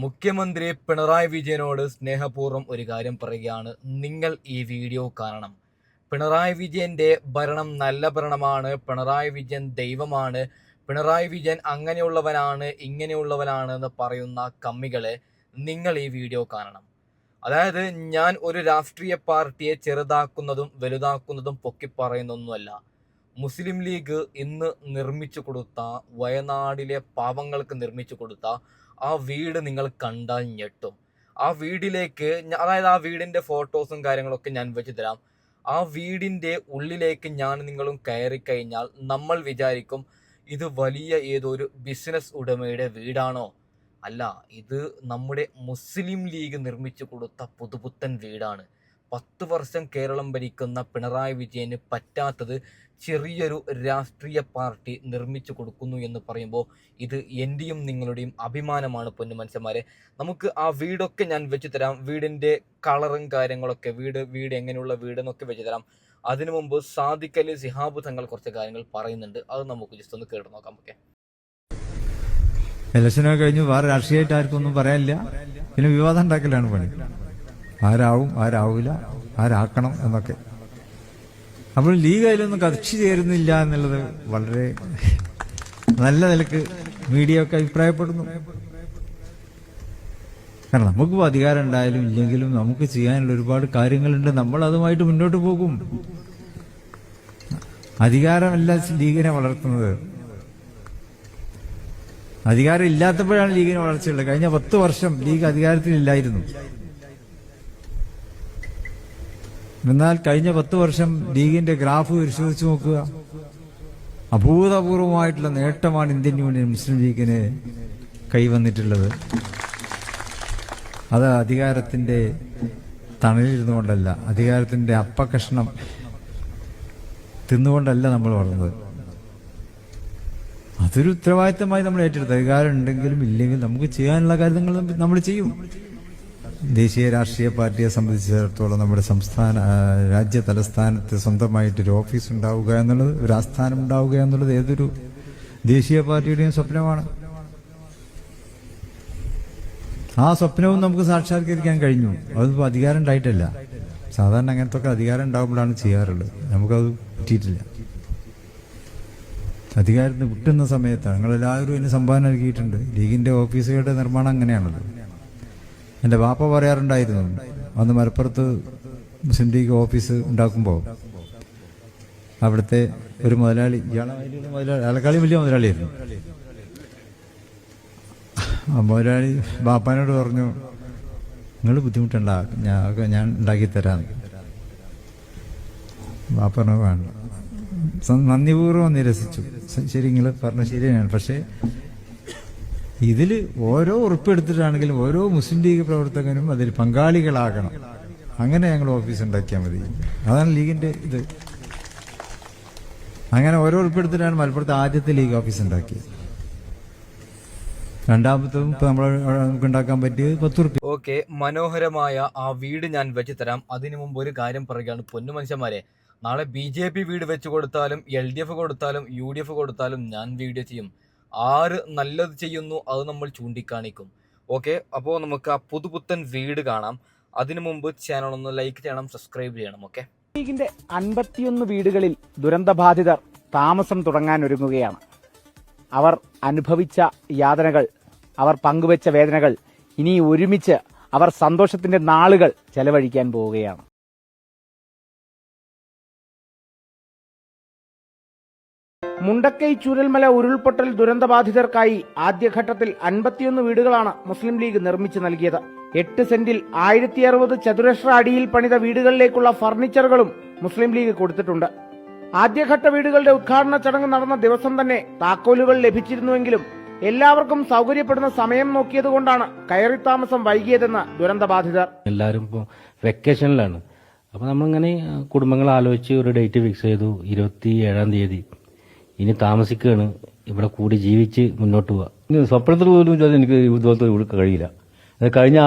മുഖ്യമന്ത്രി പിണറായി വിജയനോട് സ്നേഹപൂർവ്വം ഒരു കാര്യം പറയുകയാണ്. നിങ്ങൾ ഈ വീഡിയോ കാണണം. പിണറായി വിജയന്റെ ഭരണം നല്ല ഭരണമാണ്. പിണറായി വിജയൻ ദൈവമാണ്. പിണറായി വിജയൻ അങ്ങനെയുള്ളവനാണ് ഇങ്ങനെയുള്ളവനാണ് എന്ന് പറയുന്ന കമ്മികളെ നിങ്ങൾ ഈ വീഡിയോ കാണണം. അതായത് ഞാൻ ഒരു രാഷ്ട്രീയ പാർട്ടിയെ ചെറുതാക്കുന്നതും വലുതാക്കുന്നതും പൊക്കി പറയുന്നൊന്നുമല്ല. മുസ്ലിം ലീഗ് ഇന്ന് നിർമ്മിച്ചു കൊടുത്ത, വയനാടിലെ പാവങ്ങൾക്ക് നിർമ്മിച്ചു കൊടുത്ത ആ വീട് നിങ്ങൾ കണ്ടാൽ ഞെട്ടും. ആ വീടിലേക്ക്, അതായത് ആ വീടിൻ്റെ ഫോട്ടോസും കാര്യങ്ങളൊക്കെ ഞാൻ വെച്ച് തരാം. ആ വീടിൻ്റെ ഉള്ളിലേക്ക് ഞാൻ നിങ്ങളും കയറി കഴിഞ്ഞാൽ നമ്മൾ വിചാരിക്കും ഇത് വലിയ ഏതൊരു ബിസിനസ് ഉടമയുടെ വീടാണോ? അല്ല, ഇത് നമ്മുടെ മുസ്ലിം ലീഗ് നിർമ്മിച്ചു കൊടുത്ത പുതുപുത്തൻ വീടാണ്. 10 വർഷം കേരളം ഭരിക്കുന്ന പിണറായി വിജയന് പറ്റാത്തത് ചെറിയൊരു രാഷ്ട്രീയ പാർട്ടി നിർമ്മിച്ചു കൊടുക്കുന്നു എന്ന് പറയുമ്പോൾ ഇത് എൻ്റെയും നിങ്ങളുടെയും അഭിമാനമാണ് പൊന്നുമനുഷ്യന്മാരെ. നമുക്ക് ആ വീടൊക്കെ ഞാൻ വെച്ച് തരാം. വീടിൻ്റെ കളറും കാര്യങ്ങളൊക്കെ, വീട് എങ്ങനെയുള്ള വീടെന്നൊക്കെ വെച്ച് തരാം. അതിനു മുമ്പ് സാദിഖ് അലി ശിഹാബ് തങ്ങൾ കുറച്ച് കാര്യങ്ങൾ പറയുന്നുണ്ട്. അത് നമുക്ക് ജസ്റ്റ് ഒന്ന് കേട്ട് നോക്കാം. ഓക്കെ, ഇലക്ഷനൊക്കെ കഴിഞ്ഞു, വേറെ രാഷ്ട്രീയമായിട്ട് ആർക്കും ഒന്നും പറയാനില്ല. പിന്നെ വിവാദം ഉണ്ടാക്കലാണ് പണി. ആരാവും ആരാവില്ല, ആരാക്കണം എന്നൊക്കെ. അപ്പോൾ ലീഗ് അതിലൊന്നും കക്ഷി ചേരുന്നില്ല എന്നുള്ളത് വളരെ നല്ല നിലക്ക് മീഡിയ ഒക്കെ അഭിപ്രായപ്പെടുന്നു. കാരണം നമുക്കിപ്പോൾ അധികാരം ഉണ്ടായാലും ഇല്ലെങ്കിലും നമുക്ക് ചെയ്യാനുള്ള ഒരുപാട് കാര്യങ്ങളുണ്ട്. നമ്മൾ അതുമായിട്ട് മുന്നോട്ട് പോകും. അധികാരമല്ല ലീഗിനെ വളർത്തുന്നത്. അധികാരം ഇല്ലാത്തപ്പോഴാണ് ലീഗിന് വളർച്ചയുള്ളത്. കഴിഞ്ഞ 10 വർഷം ലീഗ് അധികാരത്തിലില്ലായിരുന്നു. എന്നാൽ കഴിഞ്ഞ 10 വർഷം ലീഗിന്റെ ഗ്രാഫ് പരിശോധിച്ച് നോക്കുക. അഭൂതപൂർവമായിട്ടുള്ള നേട്ടമാണ് ഇന്ത്യൻ യൂണിയൻ മുസ്ലിം ലീഗിന് കൈവന്നിട്ടുള്ളത്. അത് അധികാരത്തിന്റെ തണലിരുന്നുകൊണ്ടല്ല, അധികാരത്തിന്റെ അപ്പകഷ്ണം തിന്നുകൊണ്ടല്ല നമ്മൾ വളർന്നത്. അതൊരു ഉത്തരവാദിത്തമായി നമ്മൾ ഏറ്റെടുത്ത്, അധികാരം ഉണ്ടെങ്കിലും ഇല്ലെങ്കിലും നമുക്ക് ചെയ്യാനുള്ള കാര്യങ്ങൾ നമ്മൾ ചെയ്യും. ദേശീയ രാഷ്ട്രീയ പാർട്ടിയെ സംബന്ധിച്ചിടത്തോളം നമ്മുടെ രാജ്യ തലസ്ഥാനത്ത് സ്വന്തമായിട്ടൊരു ഓഫീസ് ഉണ്ടാവുക എന്നുള്ളത്, ഒരു ആസ്ഥാനം ഉണ്ടാവുക എന്നുള്ളത് ഏതൊരു ദേശീയ പാർട്ടിയുടെയും സ്വപ്നമാണ്. ആ സ്വപ്നവും നമുക്ക് സാക്ഷാത്കരിക്കാൻ കഴിഞ്ഞു. അതിപ്പോൾ അധികാരം ഉണ്ടായിട്ടല്ല. സാധാരണ അങ്ങനത്തെ ഒക്കെ അധികാരം ഉണ്ടാകുമ്പോഴാണ് ചെയ്യാറുള്ളത്. നമുക്കത് പറ്റിയിട്ടില്ല. അധികാരത്തിന് വിട്ടുന്ന സമയത്താണ്. നിങ്ങളെല്ലാവരും ഇതിന് സംഭാവന നൽകിയിട്ടുണ്ട്. ലീഗിന്റെ ഓഫീസുകളുടെ നിർമ്മാണം അങ്ങനെയാണല്ലോ. എൻ്റെ വാപ്പ പറയാറുണ്ടായിരുന്നു, അന്ന് മലപ്പുറത്ത് മുസ്ലിം ലീഗ് ഓഫീസ് ഉണ്ടാക്കുമ്പോൾ അവിടുത്തെ ഒരു മുതലാളി, ആളെക്കാളും വലിയ മുതലാളിയായിരുന്നു. ആ മുതലാളി ബാപ്പാനോട് പറഞ്ഞു, നിങ്ങൾ ബുദ്ധിമുട്ടണ്ട, ഞാൻ ഉണ്ടാക്കി തരാന്ന്. ബാപ്പ പറഞ്ഞു വേണ്ട. നന്ദിപൂർവ്വം നിരസിച്ചു. ശരി, നിങ്ങൾ പറഞ്ഞ ശരിയാണ്. പക്ഷേ ഇതിൽ ഓരോ ഉറപ്പെടുത്തിട്ടാണെങ്കിലും ഓരോ മുസ്ലിം ലീഗ് പ്രവർത്തകനും അതിൽ പങ്കാളികളാകണം. അങ്ങനെ ഞങ്ങൾ ഓഫീസ് ഉണ്ടാക്കിയാൽ മതി. അതാണ് ലീഗിന്റെ ഇത്. അങ്ങനെ ഓരോ ഉറപ്പെടുത്തിട്ടാണ് മലപ്പുറത്ത് ആദ്യത്തെ ലീഗ് ഓഫീസ് ഉണ്ടാക്കിയത്. രണ്ടാമത്തതും ഇപ്പൊ നമുക്ക് ഉണ്ടാക്കാൻ പറ്റിയത് 10 റുപ്യ. ഓക്കെ, മനോഹരമായ ആ വീട് ഞാൻ വെച്ച് തരാം. അതിനു മുമ്പ് ഒരു കാര്യം പറയുകയാണ് പൊന്നു മനുഷ്യന്മാരെ. നാളെ BJP വീട് വെച്ച് കൊടുത്താലും LDF കൊടുത്താലും UDF കൊടുത്താലും ഞാൻ വീഡിയോ ചെയ്യും. ആര് നല്ലത് ചെയ്യുന്നു അത് നമ്മൾ ചൂണ്ടിക്കാണിക്കും. ഓക്കെ, അപ്പോൾ നമുക്ക് ആ പുതുപുത്തൻ വീട് കാണാം. അതിനു മുമ്പ് ചാനൽ ഒന്ന് ലൈക്ക് ചെയ്യണം, സബ്സ്ക്രൈബ് ചെയ്യണം. ഓക്കെ, ലീഗിന്റെ 51 വീടുകളിൽ ദുരന്തബാധിതർ താമസം തുടങ്ങാൻ ഒരുങ്ങുകയാണ്. അവർ അനുഭവിച്ച യാതനകൾ, അവർ പങ്കുവെച്ച വേദനകൾ, ഇനി ഒരുമിച്ച് അവർ സന്തോഷത്തിന്റെ നാളുകൾ ചെലവഴിക്കാൻ പോവുകയാണ്. മുണ്ടക്കൈ ചൂരൽമല ഉരുൾപൊട്ടൽ ദുരന്തബാധിതർക്കായി ആദ്യഘട്ടത്തിൽ 51 വീടുകളാണ് മുസ്ലിം ലീഗ് നിർമ്മിച്ചു നൽകിയത്. 8 സെന്റിൽ 1060 ചതുരശ്ര അടിയിൽ പണിത വീടുകളിലേക്കുള്ള ഫർണിച്ചറുകളും മുസ്ലിം ലീഗ് കൊടുത്തിട്ടുണ്ട്. ആദ്യഘട്ട വീടുകളുടെ ഉദ്ഘാടന ചടങ്ങ് നടന്ന ദിവസം തന്നെ താക്കോലുകൾ ലഭിച്ചിരുന്നുവെങ്കിലും എല്ലാവർക്കും സൗകര്യപ്പെടുന്ന സമയം നോക്കിയതുകൊണ്ടാണ് കയറി താമസം വൈകിയതെന്ന് ദുരന്തബാധിതർ. എല്ലാവരും ഇപ്പോൾ വെക്കേഷനിലാണ്. അപ്പോൾ നമ്മളിങ്ങനെ കുടുംബങ്ങൾ ആലോചിച്ച് ഒരു ഡേറ്റ് ഫിക്സ് ചെയ്തു. 27-ാം തീയതി ഇനി താമസിക്കുകയാണ്, ഇവിടെ കൂടി ജീവിച്ച് മുന്നോട്ട് പോവുക. സ്വപ്നത്തിൽ പോലും എനിക്ക് ഇതുപോലത്തെ ഇവിടെ കഴിയില്ല. അത് കഴിഞ്ഞ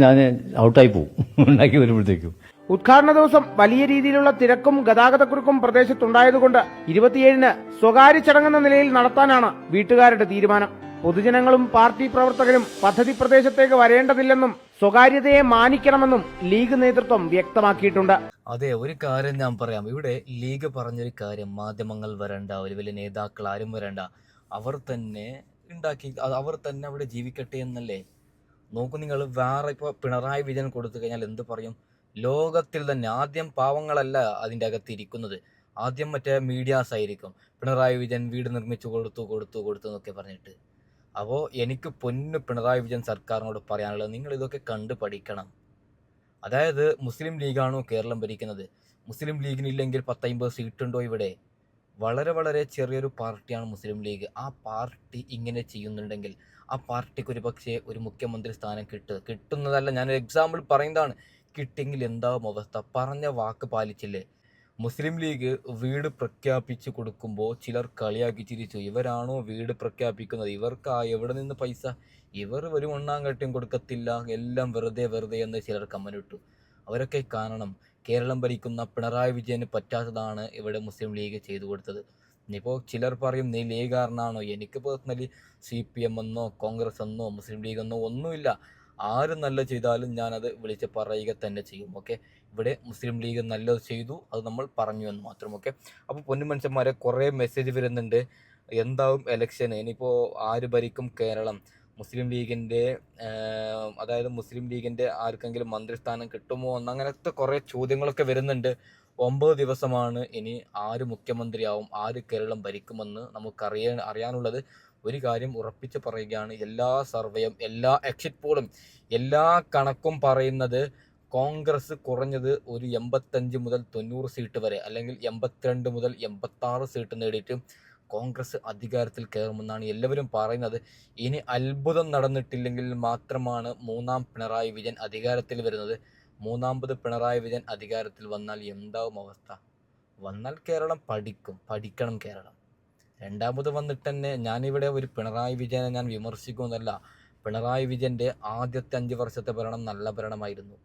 ഞാൻ ഔട്ടായി പോകും ഉണ്ടാക്കി വരുമ്പോഴത്തേക്കും. ഉദ്ഘാടന ദിവസം വലിയ രീതിയിലുള്ള തിരക്കും ഗതാഗതക്കുരുക്കും പ്രദേശത്തുണ്ടായതുകൊണ്ട് 27-ന് സ്വകാര്യ ചടങ്ങെന്ന നിലയിൽ നടത്താനാണ് വീട്ടുകാരുടെ തീരുമാനം. പൊതുജനങ്ങളും പാർട്ടി പ്രവർത്തകരും പദ്ധതി പ്രദേശത്തേക്ക് വരേണ്ടതില്ലെന്നും സ്വകാര്യതയെ മാനിക്കണമെന്നും ലീഗ് നേതൃത്വം വ്യക്തമാക്കിയിട്ടുണ്ട്. അതെ, ഒരു കാര്യം ഞാൻ പറയാം. ഇവിടെ ലീഗ് പറഞ്ഞൊരു കാര്യം, മാധ്യമങ്ങൾ വരണ്ട, ഒരു വലിയ നേതാക്കൾ ആരും വരണ്ട, അവർ തന്നെ അവർ തന്നെ അവിടെ ജീവിക്കട്ടെ എന്നല്ലേ. നോക്കൂ നിങ്ങൾ, വേറെ ഇപ്പോൾ പിണറായി വിജയൻ കൊടുത്തു കഴിഞ്ഞാൽ എന്ത് പറയും? ലോകത്തിൽ തന്നെ ആദ്യം പാവങ്ങളല്ല അതിൻ്റെ അകത്ത് ഇരിക്കുന്നത്, ആദ്യം മറ്റേ മീഡിയാസ് ആയിരിക്കും. പിണറായി വിജയൻ വീട് നിർമ്മിച്ചു കൊടുത്തു എന്നൊക്കെ പറഞ്ഞിട്ട്. അപ്പോൾ എനിക്ക് പൊന്നു പിണറായി വിജയൻ സർക്കാരിനോട് പറയാനുള്ളത്, നിങ്ങൾ ഇതൊക്കെ കണ്ട് പഠിക്കണം. അതായത് മുസ്ലിം ലീഗാണോ കേരളം ഭരിക്കുന്നത്? മുസ്ലിം ലീഗിനില്ലെങ്കിൽ 10-50 സീറ്റുണ്ടോ ഇവിടെ? വളരെ വളരെ ചെറിയൊരു പാർട്ടിയാണ് മുസ്ലിം ലീഗ്. ആ പാർട്ടി ഇങ്ങനെ ചെയ്യുന്നുണ്ടെങ്കിൽ ആ പാർട്ടിക്ക് ഒരു പക്ഷേ ഒരു മുഖ്യമന്ത്രി സ്ഥാനം കിട്ടുന്നതല്ല, ഞാനൊരു എക്സാമ്പിൾ പറയുന്നതാണ്. കിട്ടിയെങ്കിൽ എന്താവും അവസ്ഥ? പറഞ്ഞ വാക്ക് പാലിച്ചില്ലേ? മുസ്ലിം ലീഗ് വീട് പ്രഖ്യാപിച്ചു കൊടുക്കുമ്പോൾ ചിലർ കളിയാക്കി ചിരിച്ചു. ഇവരാണോ വീട് പ്രഖ്യാപിക്കുന്നത്? ഇവർക്ക് എവിടെ നിന്ന് പൈസ? ഇവർ ഒരു മണ്ണാങ്കട്ടിയും കൊടുക്കത്തില്ല, എല്ലാം വെറുതെ എന്ന് ചിലർ കമന്റ് ഇട്ടു. അവരൊക്കെ കാരണം കേരളം ഭരിക്കുന്ന പിണറായി വിജയന് പറ്റാത്തതാണ് ഇവിടെ മുസ്ലിം ലീഗ് ചെയ്തു കൊടുത്തത്. ഇനിയിപ്പോൾ ചിലർ പറയും നീ ലീഗുകാരനാണോ? എനിക്ക് പേഴ്സണലി CPM എന്നോ കോൺഗ്രസ് എന്നോ മുസ്ലിം ലീഗ് എന്നോ ഒന്നുമില്ല. ആര് നല്ല ചെയ്താലും ഞാനത് വിളിച്ച് പറയുക തന്നെ ചെയ്യും. ഓക്കെ, ഇവിടെ മുസ്ലിം ലീഗ് നല്ലത് ചെയ്തു, അത് നമ്മൾ പറഞ്ഞു എന്ന് മാത്രം. ഓക്കെ, അപ്പോൾ പൊന്നു മനുഷ്യന്മാരെ, കുറേ മെസ്സേജ് വരുന്നുണ്ട്. എന്താവും ഇലക്ഷൻ? ഇനിയിപ്പോൾ ആര് ഭരിക്കും കേരളം? മുസ്ലിം ലീഗിൻ്റെ അതായത് മുസ്ലിം ലീഗിൻ്റെ ആർക്കെങ്കിലും മന്ത്രിസ്ഥാനം കിട്ടുമോ അങ്ങനത്തെ കുറേ ചോദ്യങ്ങളൊക്കെ വരുന്നുണ്ട്. 9 ദിവസമാണ് ഇനി. ആര് മുഖ്യമന്ത്രിയാവും, ആര് കേരളം ഭരിക്കുമെന്ന് അറിയാനുള്ളത്. ഒരു കാര്യം ഉറപ്പിച്ച് പറയുകയാണ്, എല്ലാ സർവേയും എല്ലാ എക്സിറ്റ് പോളും എല്ലാ കണക്കും പറയുന്നത് കോൺഗ്രസ് കുറഞ്ഞത് ഒരു 85 മുതൽ 90 സീറ്റ് വരെ, അല്ലെങ്കിൽ 82 മുതൽ 86 സീറ്റ് നേടിയിട്ട് കോൺഗ്രസ് അധികാരത്തിൽ കയറുമെന്നാണ് എല്ലാവരും പറയുന്നത്. ഇനി അത്ഭുതം നടന്നിട്ടില്ലെങ്കിൽ മാത്രമാണ് മൂന്നാം പിണറായി വിജയൻ അധികാരത്തിൽ വരുന്നത്. മൂന്നാമത് പിണറായി വിജയൻ അധികാരത്തിൽ വന്നാൽ എന്താവും അവസ്ഥ? വന്നാൽ കേരളം പഠിക്കണം കേരളം. രണ്ടാമത് വന്നിട്ട് തന്നെ ഞാനിവിടെ ഒരു പിണറായി വിജയനെ ഞാൻ വിമർശിക്കുമെന്നല്ല. പിണറായി വിജയൻ്റെ ആദ്യത്തെ 5 വർഷത്തെ ഭരണം നല്ല ഭരണമായിരുന്നു.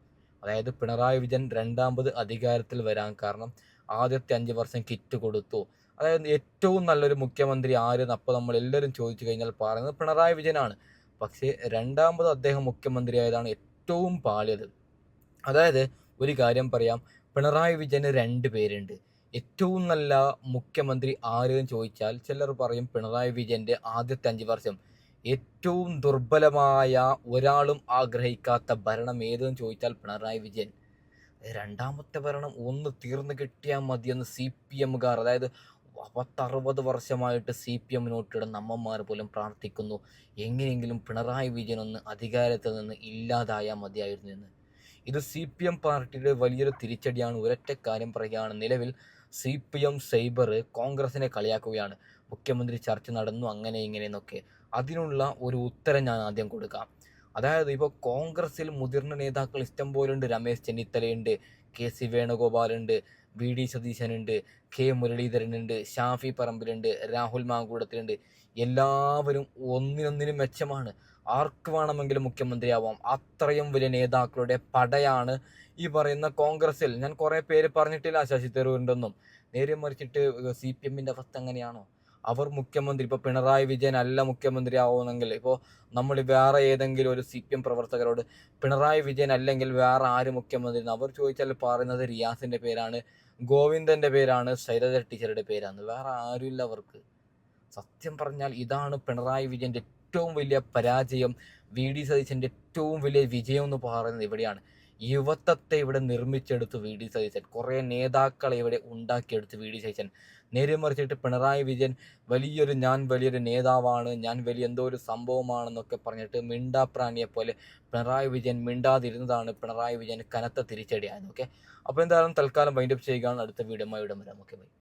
അതായത് പിണറായി വിജയൻ രണ്ടാമത് അധികാരത്തിൽ വരാൻ കാരണം ആദ്യത്തെ 5 വർഷം കിറ്റ് കൊടുത്തു. അതായത് ഏറ്റവും നല്ലൊരു മുഖ്യമന്ത്രി ആരെന്ന് അപ്പോൾ നമ്മൾ എല്ലാവരും ചോദിച്ചു കഴിഞ്ഞാൽ പറയുന്നത് പിണറായി വിജയനാണ്. പക്ഷേ രണ്ടാമത് അദ്ദേഹം മുഖ്യമന്ത്രിയായതാണ് ഏറ്റവും പാളിയത്. അതായത് ഒരു കാര്യം പറയാം, പിണറായി വിജയന് 2 പേരുണ്ട്. ഏറ്റവും നല്ല മുഖ്യമന്ത്രി ആരെന്ന് ചോദിച്ചാൽ ചിലർ പറയും പിണറായി വിജയൻ്റെ ആദ്യത്തെ 5 വർഷം. ഏറ്റവും ദുർബലമായ, ഒരാളും ആഗ്രഹിക്കാത്ത ഭരണം ഏതെന്ന് ചോദിച്ചാൽ പിണറായി വിജയൻ. രണ്ടാമത്തെ ഭരണം ഒന്ന് തീർന്നു കിട്ടിയാൽ മതിയെന്ന് CPMകാർ, അതായത് 60 വർഷമായിട്ട് CPM നോട്ടിടുന്ന അമ്മമാർ പോലും പ്രാർത്ഥിക്കുന്നു, എങ്ങനെയെങ്കിലും പിണറായി വിജയൻ ഒന്ന് അധികാരത്തിൽ നിന്ന് ഇല്ലാതായാൽ മതിയായിരുന്നു എന്ന്. ഇത് CPM പാർട്ടിയുടെ വലിയൊരു തിരിച്ചടിയാണ്. ഒരൊറ്റ കാര്യം പറയുകയാണ്, നിലവിൽ CPM സൈബർ കോൺഗ്രസിനെ കളിയാക്കുകയാണ്. മുഖ്യമന്ത്രി ചർച്ച നടന്നു അങ്ങനെ ഇങ്ങനെയെന്നൊക്കെ. അതിനുള്ള ഒരു ഉത്തരം ഞാൻ ആദ്യം കൊടുക്കാം. അതായത് ഇപ്പോൾ കോൺഗ്രസിൽ മുതിർന്ന നേതാക്കൾ ഇഷ്ടം പോലുണ്ട്. Ramesh ചെന്നിത്തലയുണ്ട്, KC വേണുഗോപാലുണ്ട്, VD സതീശനുണ്ട്, K മുരളീധരനുണ്ട്, Shafi പറമ്പിലുണ്ട്, Rahul മാങ്കൂടത്തിലുണ്ട്. എല്ലാവരും ഒന്നിനൊന്നിനും മെച്ചമാണ്. ആർക്ക് വേണമെങ്കിലും മുഖ്യമന്ത്രിയാവാം. അത്രയും വലിയ നേതാക്കളുടെ പടയാണ് ഈ പറയുന്ന കോൺഗ്രസിൽ. ഞാൻ കുറേ പേര് പറഞ്ഞിട്ടില്ല ശശി തരൂരിൻ്റെയൊന്നും. നേരെ മറിച്ചിട്ട് CPMൻ്റെ അവസ്ഥ എങ്ങനെയാണോ? അവർ മുഖ്യമന്ത്രി, ഇപ്പോൾ പിണറായി വിജയൻ അല്ല മുഖ്യമന്ത്രി ആവുമെങ്കിൽ, ഇപ്പോൾ നമ്മൾ വേറെ ഏതെങ്കിലും ഒരു CPM പ്രവർത്തകരോട് പിണറായി വിജയൻ അല്ലെങ്കിൽ വേറെ ആര് മുഖ്യമന്ത്രി അവർ ചോദിച്ചാൽ പറയുന്നത് റിയാസിൻ്റെ പേരാണ്, ഗോവിന്ദൻ്റെ പേരാണ്, ശൈലജ ടീച്ചറുടെ പേരാണ്. വേറെ ആരുമില്ല അവർക്ക്. സത്യം പറഞ്ഞാൽ ഇതാണ് പിണറായി വിജയൻ്റെ ഏറ്റവും വലിയ പരാജയം. VD സതീശൻ്റെ ഏറ്റവും വലിയ വിജയം എന്ന് പറയുന്നത് ഇവിടെയാണ്. യുവത്വത്തെ ഇവിടെ നിർമ്മിച്ചെടുത്തു VD സതീശൻ. കുറേ നേതാക്കളെ ഇവിടെ ഉണ്ടാക്കിയെടുത്തു VD സതീശൻ. നേരെ മറിച്ചിട്ട് പിണറായി വിജയൻ ഞാൻ വലിയൊരു നേതാവാണ്, ഞാൻ വലിയ എന്തോ ഒരു സംഭവമാണെന്നൊക്കെ പറഞ്ഞിട്ട് മിണ്ടാപ്രാണിയെ പോലെ പിണറായി വിജയൻ മിണ്ടാതിരുന്നതാണ് പിണറായി വിജയൻ കനത്ത തിരിച്ചടിയായത്. ഓക്കെ, അപ്പോൾ എന്തായാലും തൽക്കാലം വൈൻഡപ്പ് ചെയ്യുകയാണ്. അടുത്ത വീഡിയോ വരാം. Okay, by.